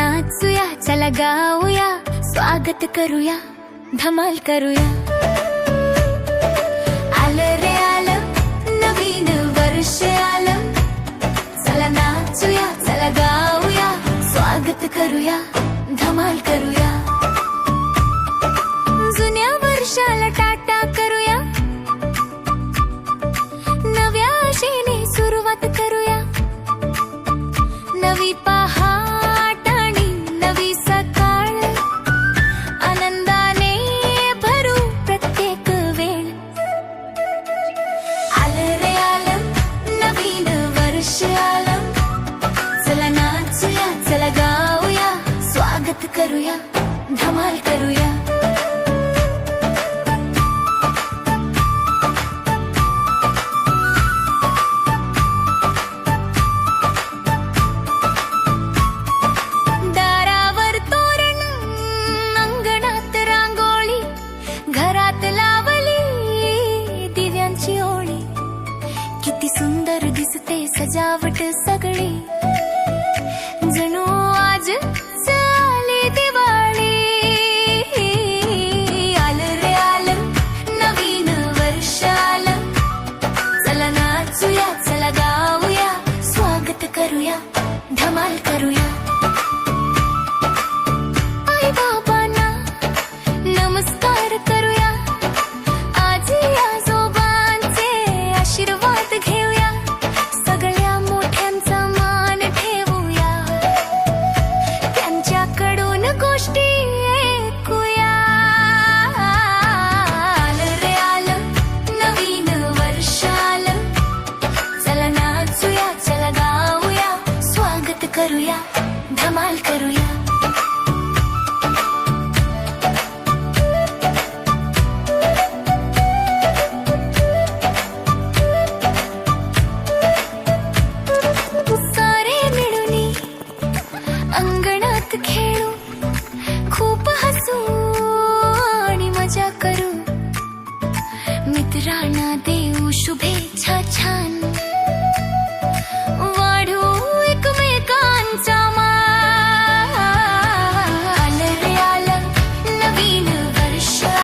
नाचूया, चला गाऊया, स्वागत करूया, धमाल करूया. आलं रे आलं, नवीन वर्ष आलं, चला नाचूया, चला गाऊया, स्वागत करूया, धमाल करूया. जुन्या वर्षाला टाटा करूया, नव्या आशेने सुरुवात करूया. नवी पहाट आणि नवी सकाळ, आनंदाने भरू प्रत्येक वेळ. आलं रे आलं, नवीन वर्ष आलं, चला नाचूया, चला गाऊया, स्वागत करूया, धमाल करूया.